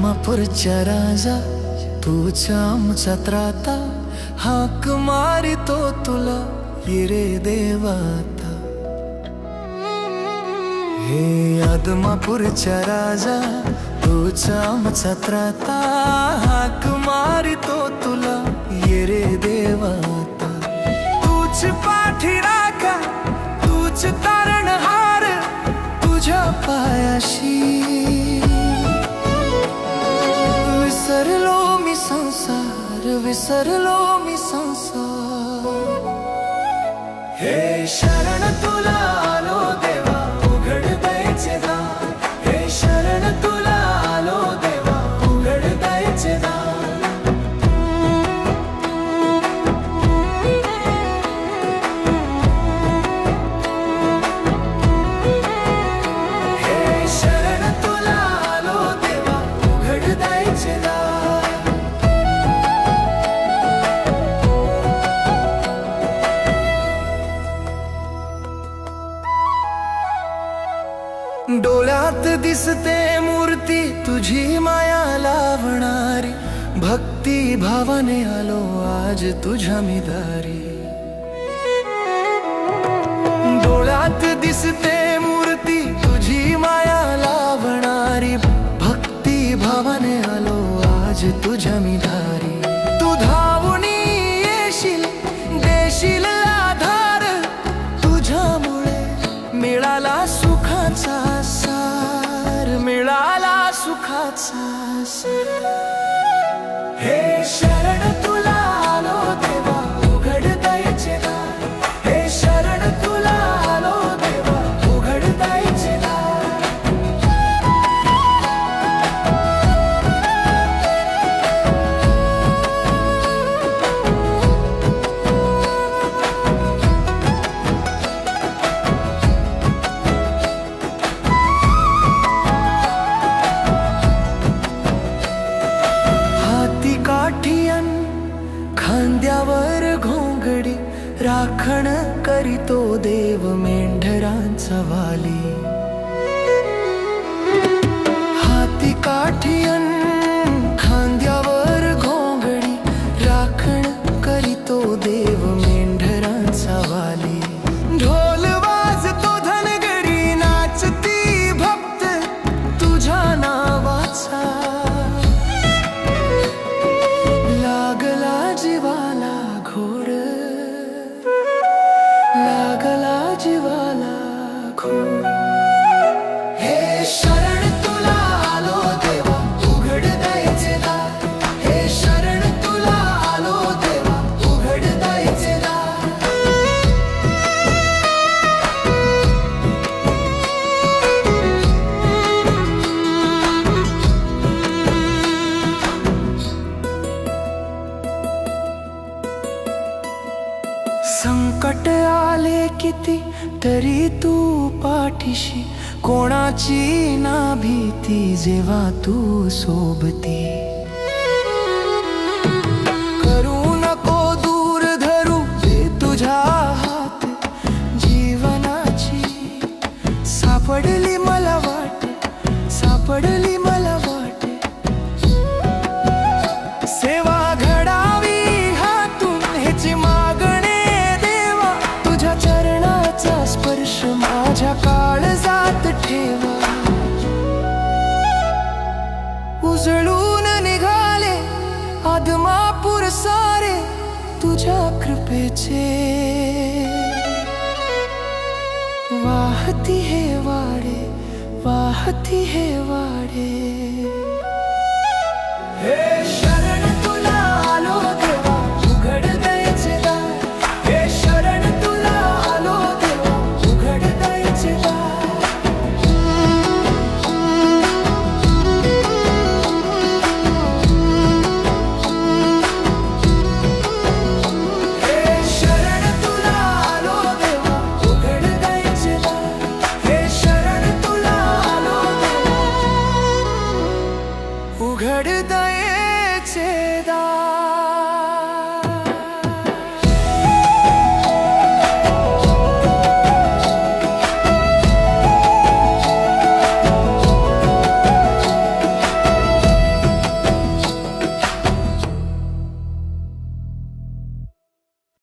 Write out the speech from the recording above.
आदमापूरच्या राजा तूच आमचा त्राता, हाक मारितो तुला ये रे देवाता। हे आदमापूरच्या राजा तूच आमचा त्राता, हाक मारितो तुला ये रे देवाता। तूच पाठीराखा तूच तारणहार, तुझ्या पायाशी विसरलो मी संसार, विसरलो मी संसार। हे शरण तुला आलो देवा, उघड दयेचे दार। हे शरण तुला आलो देवा, उघड दयेचे दार। हे शरण तुला आलो देवा, उघड दयेचे दार। डोळ्यात दिसते मूर्ती तुझी माया लावणारी, भक्ती भावाने आलो आज तुझ्या मी दारी। डोळ्यात दिसते मूर्ती तुझी माया लावणारी, भक्ती भावाने आलो आज तुझ्या मी दारी। तू धावून येशील देशील आधार, तुझ्यामुळे मिळाला सुखाचा सार, मिळाला सुखाचा सार। हे शरण तुला आलो देवा, उघड दयेचे दार। हे शरण तुला आलो देवा, उघड दयेचे दार। काठियन खांद्यावर घोंगडी, राखण करीतो देव मेंढरांचा वाली। हाती काठियन खांद्यावर घोंगडी, राखण करीतो देव मेंढरांचा वाली। ढोल वाजतो धनगरी, नाचती भक्त तुझ्या नावाचा। लागला जीवाला घोर, लागला जीवाला घोर। हे शरण तुला आलो देवा, उघड दयेचे दार। हे शरण तुला आलो देवा, उघड दयेचे दार। संकट आले किती तरी तू पाठीशी, कोणाची ना भीती जेव्हा तू सोबती। करू नको दूर धरू दे तुझ्या हात, जीवनाची सापडली मला वाट, सापडली मला वाट। सेवा घडावी हातून ह्याची मागणे देवा, तुझ्या चरणाचा स्पर्श माझ्या काळजात ठेवा। उजळून निघाले आदमापूर सारे तुझ्या कृपेचे, वाहती हे वाडे, वाहती हे वाडे।